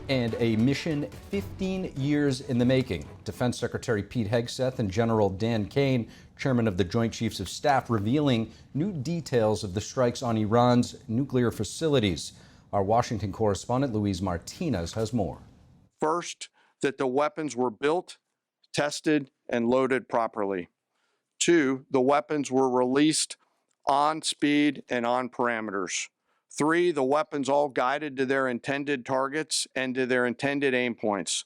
And a mission 15 years in the making. Defense Secretary Pete Hegseth and General Dan Kane, chairman of the Joint Chiefs of Staff, revealing new details of the strikes on Iran's nuclear facilities. Our Washington correspondent Luis Martinez has more. First, that the weapons were built, tested, and loaded properly. Two, the weapons were released on speed and on parameters. Three, the weapons all guided to their intended targets and to their intended aim points.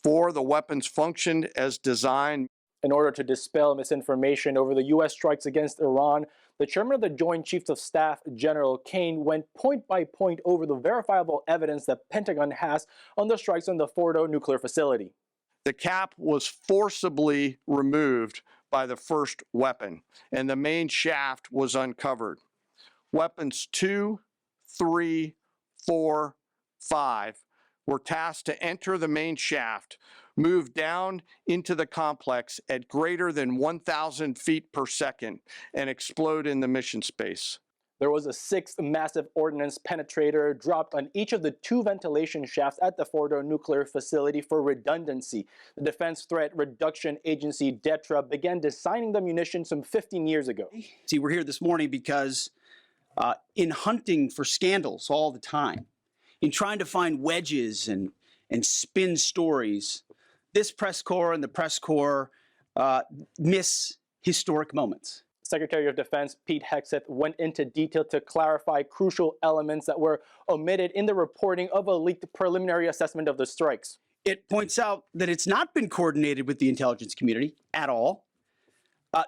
Four, the weapons functioned as designed. In order to dispel misinformation over the U.S. strikes against Iran, the chairman of the Joint Chiefs of Staff, General Kane, went point by point over the verifiable evidence that Pentagon has on the strikes on the Fordow nuclear facility. The cap was forcibly removed by the first weapon, and the main shaft was uncovered. Weapons 2, 3, 4, 5 were tasked to enter the main shaft, move down into the complex at greater than 1,000 feet per second, and explode in the mission space. There was a 6th Massive Ordnance Penetrator dropped on each of the 2 ventilation shafts at the Fordow nuclear facility for redundancy. The Defense Threat Reduction Agency, DETRA, began designing the munition some 15 years ago. See, we're here this morning because in hunting for scandals all the time, in trying to find wedges and spin stories, this press corps and the press corps miss historic moments. Secretary of Defense Pete Hegseth went into detail to clarify crucial elements that were omitted in the reporting of a leaked preliminary assessment of the strikes. It points out that it's not been coordinated with the intelligence community at all.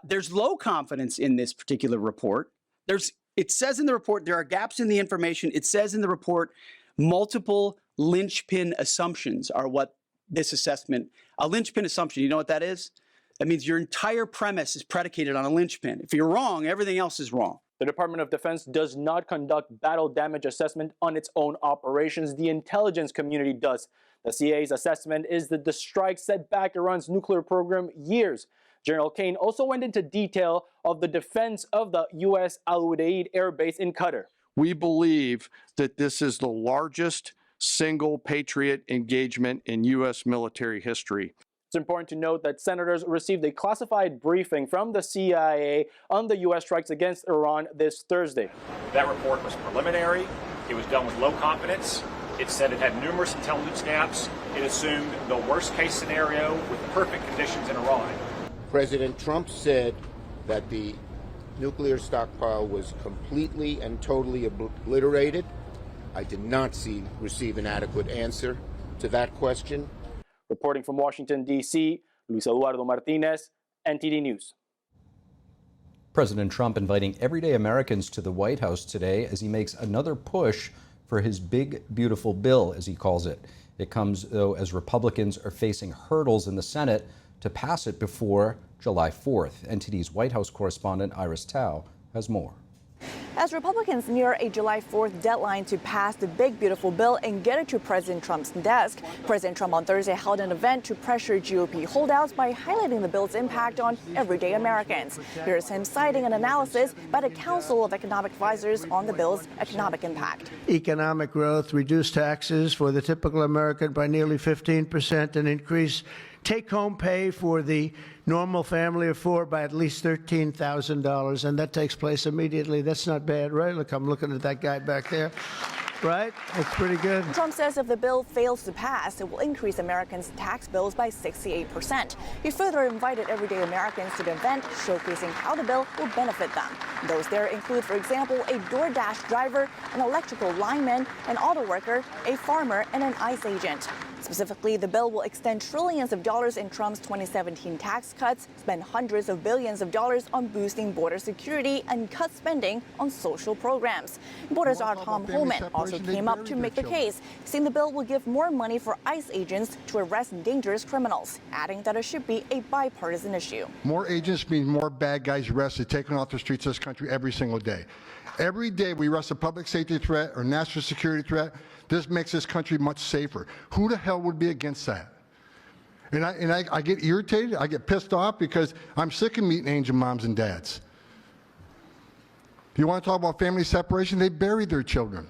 There's low confidence in this particular report. It says in the report there are gaps in the information. It says in the report multiple linchpin assumptions are what this assessment, a linchpin assumption, you know what that is? That means your entire premise is predicated on a linchpin. If you're wrong, everything else is wrong. The Department of Defense does not conduct battle damage assessment on its own operations. The intelligence community does. The CIA's assessment is that the strike set back Iran's nuclear program years. General Kane also went into detail of the defense of the U.S. Al Udeid Air Base in Qatar. We believe that this is the largest single Patriot engagement in U.S. military history. It's important to note that senators received a classified briefing from the CIA on the U.S. strikes against Iran this Thursday. That report was preliminary. It was done with low confidence. It said it had numerous intelligence gaps. It assumed the worst-case scenario with perfect conditions in Iran. President Trump said that the nuclear stockpile was completely and totally obliterated. I did not receive an adequate answer to that question. Reporting from Washington, D.C., Luis Eduardo Martinez, NTD News. President Trump inviting everyday Americans to the White House today as he makes another push for his big, beautiful bill, as he calls it. It comes, though, as Republicans are facing hurdles in the Senate to pass it before July 4th. NTD's White House correspondent Iris Tao has more. As Republicans near a July 4th deadline to pass the big, beautiful bill and get it to President Trump's desk, President Trump on Thursday held an event to pressure GOP holdouts by highlighting the bill's impact on everyday Americans. Here's him citing an analysis by the Council of Economic Advisors on the bill's economic impact. Economic growth, reduce taxes for the typical American by nearly 15%, and increase take-home pay for the normal family of 4 by at least $13,000, and that takes place immediately. That's not bad, right? Look, I'm looking at that guy back there. Right? That's pretty good. Trump says if the bill fails to pass, it will increase Americans' tax bills by 68%. He further invited everyday Americans to the event, showcasing how the bill will benefit them. Those there include, for example, a DoorDash driver, an electrical lineman, an auto worker, a farmer, and an ICE agent. Specifically, the bill will extend trillions of dollars in Trump's 2017 tax cuts, spend hundreds of billions of dollars on boosting border security, and cut spending on social programs. Border czar Tom Homan also came up to make the case, saying the bill will give more money for ICE agents to arrest dangerous criminals, adding that it should be a bipartisan issue. More agents mean more bad guys arrested, taken off the streets of this country every single day. Every day we arrest a public safety threat or national security threat. This makes this country much safer. Who the hell would be against that? And I get irritated, I get pissed off because I'm sick of meeting angel moms and dads. You want to talk about family separation? They buried their children.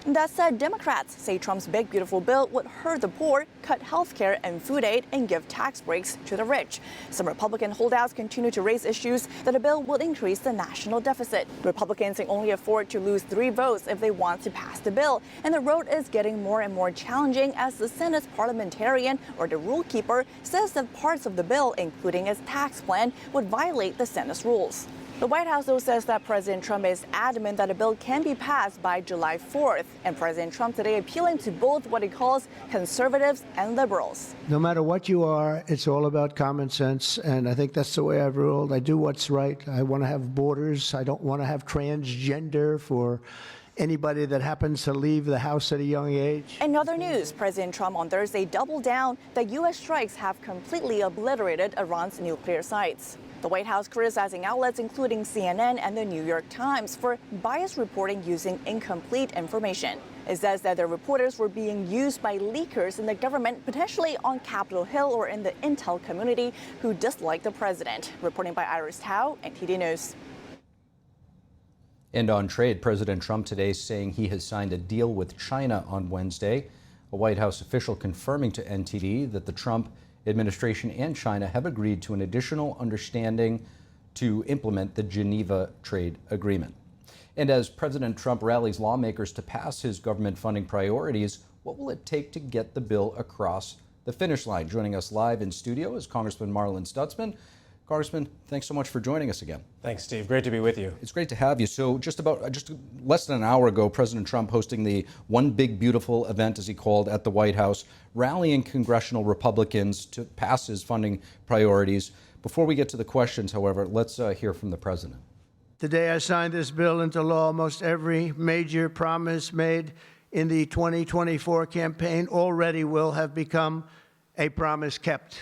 That said, Democrats say Trump's big, beautiful bill would hurt the poor, cut health care and food aid, and give tax breaks to the rich. Some Republican holdouts continue to raise issues that a bill would increase the national deficit. Republicans can only afford to lose 3 votes if they want to pass the bill, and the road is getting more and more challenging as the Senate's parliamentarian, or the rule keeper, says that parts of the bill, including its tax plan, would violate the Senate's rules. The White House, though, says that President Trump is adamant that a bill can be passed by July 4th, and President Trump today appealing to both what he calls conservatives and liberals. No matter what you are, it's all about common sense, and I think that's the way I've ruled. I do what's right. I want to have borders. I don't want to have transgender for anybody that happens to leave the house at a young age. In other news, President Trump on Thursday doubled down that U.S. strikes have completely obliterated Iran's nuclear sites. The White House criticizing outlets including CNN and the New York Times for biased reporting using incomplete information. It says that the reporters were being used by leakers in the government, potentially on Capitol Hill or in the intel community, who dislike the president. Reporting by Iris Tao, NTD News. And on trade, President Trump today saying he has signed a deal with China on Wednesday. A White House official confirming to NTD that the Trump administration and China have agreed to an additional understanding to implement the Geneva Trade Agreement. And as President Trump rallies lawmakers to pass his government funding priorities, what will it take to get the bill across the finish line? Joining us live in studio is Congressman Marlin Stutzman. Congressman, thanks so much for joining us again. Thanks, Steve. Great to be with you. It's great to have you. So just less than an hour ago, President Trump hosting the One Big Beautiful event, as he called, at the White House, rallying congressional Republicans to pass his funding priorities. Before we get to the questions, however, let's hear from the president. The day I signed this bill into law, almost every major promise made in the 2024 campaign already will have become a promise kept.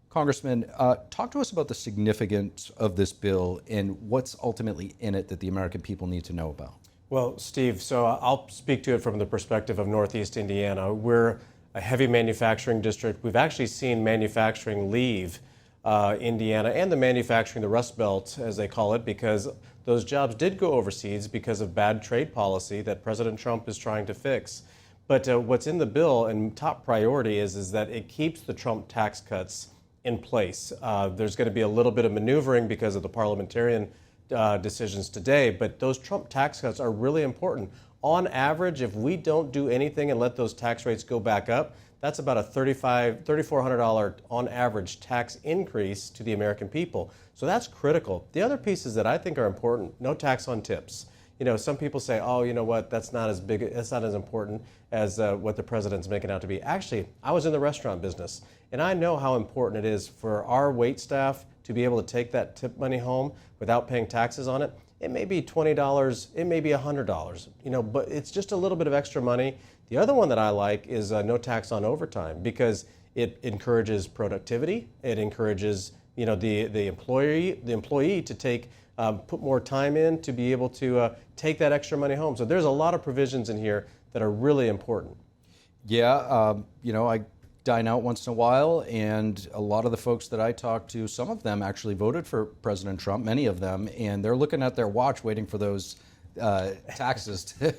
Congressman, talk to us about the significance of this bill and what's ultimately in it that the American people need to know about. Well, Steve, so I'll speak to it from the perspective of Northeast Indiana. We're a heavy manufacturing district. We've actually seen manufacturing leave Indiana and the manufacturing, the Rust Belt, as they call it, because those jobs did go overseas because of bad trade policy that President Trump is trying to fix. But what's in the bill and top priority is that it keeps the Trump tax cuts in place. There's going to be a little bit of maneuvering because of the parliamentarian decisions today, but those Trump tax cuts are really important. On average, if we don't do anything and let those tax rates go back up, that's about a $3,400 on average tax increase to the American people. So that's critical. The other pieces that I think are important, no tax on tips. You know, some people say, oh, you know what, that's not as big, that's not as important as what the president's making out to be. Actually, I was in the restaurant business, and I know how important it is for our wait staff to be able to take that tip money home without paying taxes on it. It may be $20, it may be $100, you know, but it's just a little bit of extra money. The other one that I like is no tax on overtime, because it encourages productivity. It encourages, you know, the employee to take put more time in to be able to take that extra money home. So there's a lot of provisions in here that are really important. Yeah, you know, I dine out once in a while, and a lot of the folks that I talk to, some of them actually voted for President Trump, many of them, and they're looking at their watch waiting for those taxes to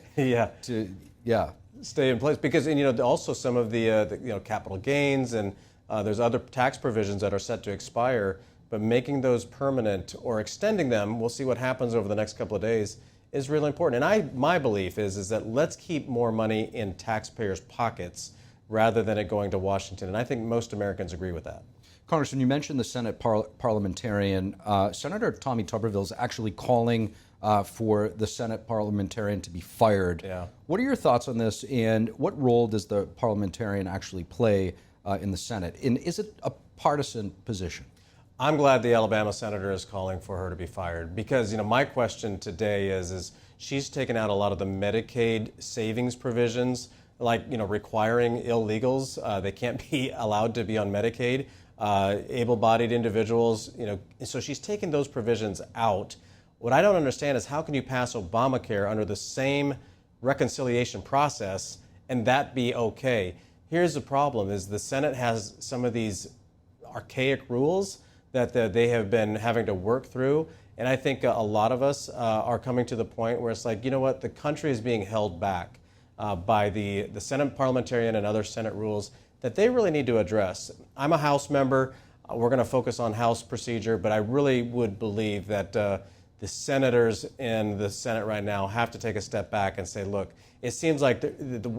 stay in place. Because, and, you know, also some of the you know, capital gains and there's other tax provisions that are set to expire, but making those permanent or extending them, we'll see what happens over the next couple of days, is really important. And my belief is that let's keep more money in taxpayers' pockets rather than it going to Washington. And I think most Americans agree with that. Congressman, you mentioned the Senate parliamentarian. Senator Tommy Tuberville is actually calling for the Senate parliamentarian to be fired. Yeah. What are your thoughts on this, and what role does the parliamentarian actually play in the Senate? And is it a partisan position? I'm glad the Alabama senator is calling for her to be fired, because, you know, my question today is she's taken out a lot of the Medicaid savings provisions, like, you know, requiring illegals, they can't be allowed to be on Medicaid, able-bodied individuals, you know, so she's taken those provisions out. What I don't understand is how can you pass Obamacare under the same reconciliation process and that be okay? Here's the problem, is the Senate has some of these archaic rules that they have been having to work through, And I think a lot of us are coming to the point where it's like, you know what, the country is being held back by the Senate parliamentarian and other Senate rules that they really need to address. I'm a House member. We're going to focus on House procedure, but I really would believe that the senators in the Senate right now have to take a step back and say, look, it seems like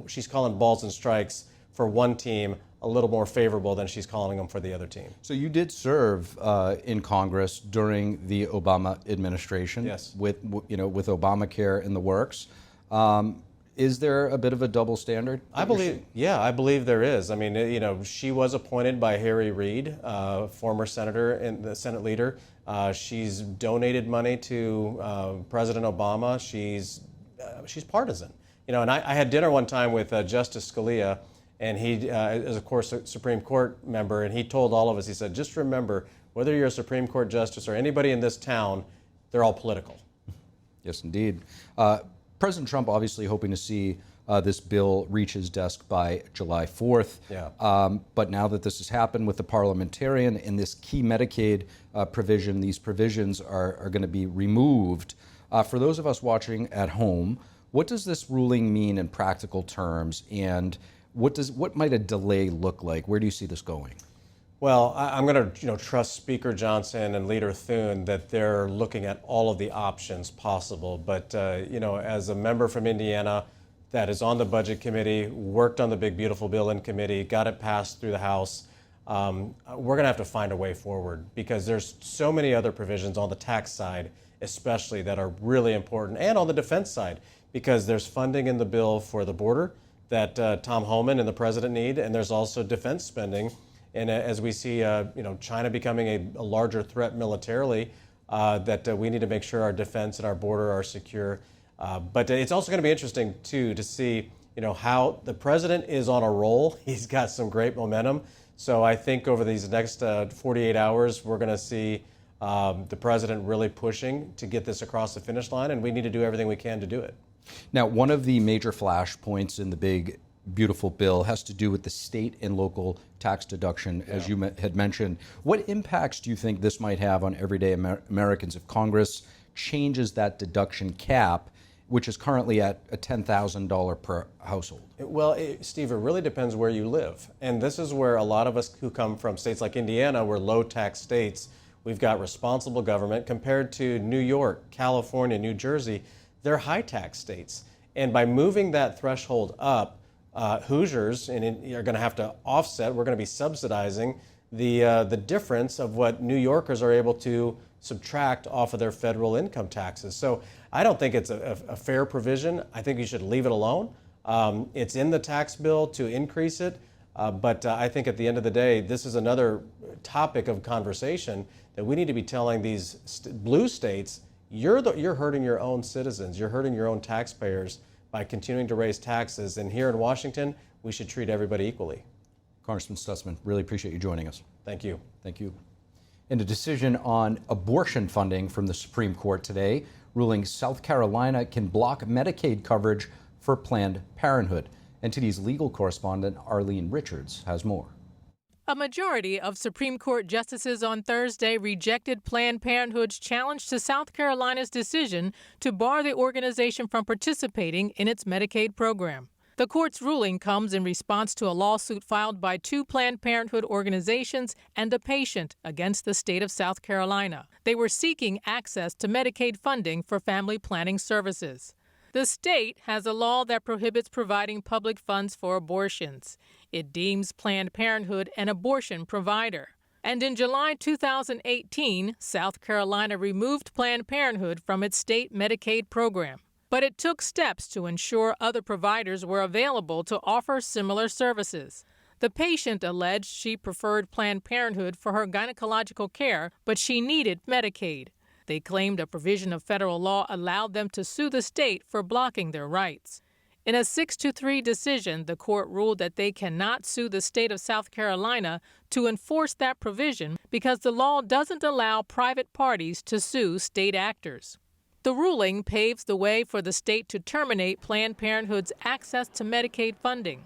she's calling balls and strikes for one team a little more favorable than she's calling them for the other team. So you did serve in Congress during the Obama administration. Yes. With Obamacare in the works. Is there a bit of a double standard? I believe there is. I mean, she was appointed by Harry Reid, former senator and the Senate leader. She's donated money to President Obama. She's partisan. And I had dinner one time with Justice Scalia, and he is, of course, a Supreme Court member, and he told all of us, he said, just remember, whether you're a Supreme Court justice or anybody in this town, they're all political. Yes, indeed. President Trump obviously hoping to see this bill reach his desk by July 4th. Yeah. But now that this has happened with the parliamentarian and this key Medicaid provision, these provisions are going to be removed. For those of us watching at home, what does this ruling mean in practical terms, and what might a delay look like? Where do you see this going? Well, I'm going to trust Speaker Johnson and Leader Thune that they're looking at all of the options possible. But as a member from Indiana that is on the Budget Committee, worked on the big beautiful bill in committee, got it passed through the House, we're going to have to find a way forward because there's so many other provisions on the tax side, especially, that are really important, and on the defense side, because there's funding in the bill for the border that Tom Homan and the president need, and there's also defense spending. And as we see, China becoming a larger threat militarily, that we need to make sure our defense and our border are secure. But it's also going to be interesting, too, to see, how the president is on a roll. He's got some great momentum. So I think over these next 48 hours, we're going to see the president really pushing to get this across the finish line, and we need to do everything we can to do it. Now, one of the major flashpoints in the big, beautiful bill has to do with the state and local tax deduction, as you had mentioned. What impacts do you think this might have on everyday Americans if Congress changes that deduction cap, which is currently at a $10,000 per household? Well, Steve, it really depends where you live. And this is where a lot of us who come from states like Indiana, we're low-tax states, we've got responsible government, compared to New York, California, New Jersey, they're high-tax states. And by moving that threshold up, Hoosiers are going to have to offset. We're going to be subsidizing the difference of what New Yorkers are able to subtract off of their federal income taxes. So I don't think it's a fair provision. I think you should leave it alone. It's in the tax bill to increase it, but I think at the end of the day, this is another topic of conversation that we need to be telling these blue states, you're hurting your own citizens, you're hurting your own taxpayers by continuing to raise taxes. And here in Washington, we should treat everybody equally. Congressman Stutzman, really appreciate you joining us. Thank you. Thank you. And a decision on abortion funding from the Supreme Court today, ruling South Carolina can block Medicaid coverage for Planned Parenthood. NTD's legal correspondent Arlene Richards has more. A majority of Supreme Court justices on Thursday rejected Planned Parenthood's challenge to South Carolina's decision to bar the organization from participating in its Medicaid program. The court's ruling comes in response to a lawsuit filed by two Planned Parenthood organizations and a patient against the state of South Carolina. They were seeking access to Medicaid funding for family planning services. The state has a law that prohibits providing public funds for abortions. It deems Planned Parenthood an abortion provider. And in July 2018, South Carolina removed Planned Parenthood from its state Medicaid program. But it took steps to ensure other providers were available to offer similar services. The patient alleged she preferred Planned Parenthood for her gynecological care, but she needed Medicaid. They claimed a provision of federal law allowed them to sue the state for blocking their rights. In a 6-3 decision, the court ruled that they cannot sue the state of South Carolina to enforce that provision because the law doesn't allow private parties to sue state actors. The ruling paves the way for the state to terminate Planned Parenthood's access to Medicaid funding.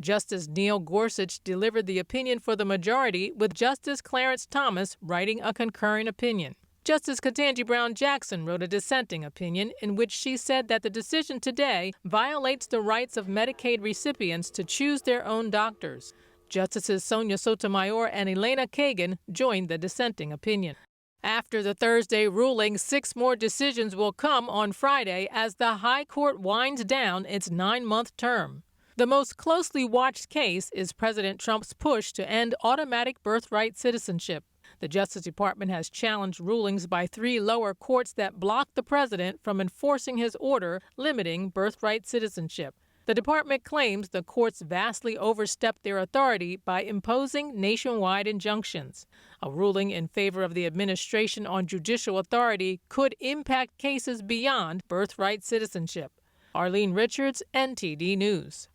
Justice Neil Gorsuch delivered the opinion for the majority, with Justice Clarence Thomas writing a concurring opinion. Justice Ketanji Brown Jackson wrote a dissenting opinion in which she said that the decision today violates the rights of Medicaid recipients to choose their own doctors. Justices Sonia Sotomayor and Elena Kagan joined the dissenting opinion. After the Thursday ruling, 6 more decisions will come on Friday as the High Court winds down its 9-month term. The most closely watched case is President Trump's push to end automatic birthright citizenship. The Justice Department has challenged rulings by 3 lower courts that block the president from enforcing his order limiting birthright citizenship. The department claims the courts vastly overstepped their authority by imposing nationwide injunctions. A ruling in favor of the administration on judicial authority could impact cases beyond birthright citizenship. Arlene Richards, NTD News.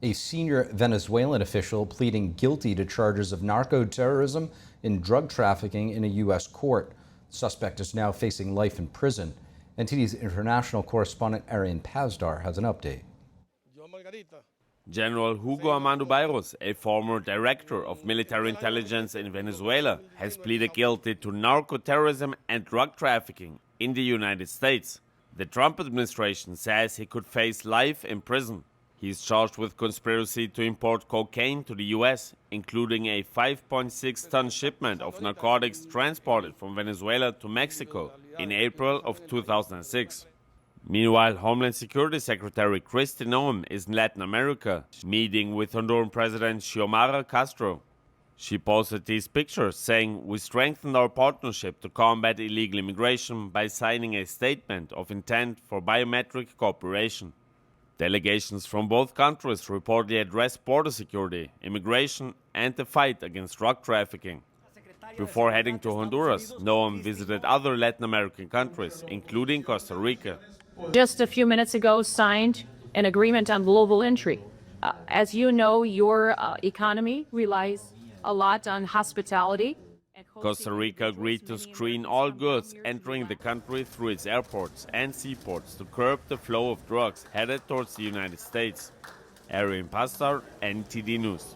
A senior Venezuelan official pleading guilty to charges of narco-terrorism and drug trafficking in a U.S. court. The suspect is now facing life in prison. NTD's international correspondent Arian Pazdar has an update. General Hugo Armando Bayros, a former director of military intelligence in Venezuela, has pleaded guilty to narco-terrorism and drug trafficking in the United States. The Trump administration says he could face life in prison. He is charged with conspiracy to import cocaine to the U.S., including a 5.6-ton shipment of narcotics transported from Venezuela to Mexico in April of 2006. Meanwhile, Homeland Security Secretary Kristi Noem is in Latin America, meeting with Honduran President Xiomara Castro. She posted these pictures, saying, "We strengthened our partnership to combat illegal immigration by signing a statement of intent for biometric cooperation." Delegations from both countries reportedly addressed border security, immigration, and the fight against drug trafficking. Before heading to Honduras, Noam visited other Latin American countries, including Costa Rica. Just a few minutes ago, signed an agreement on global entry. As you know, your economy relies a lot on hospitality. Costa Rica agreed to screen all goods entering the country through its airports and seaports to curb the flow of drugs headed towards the United States. Arian Pazdar, NTD News.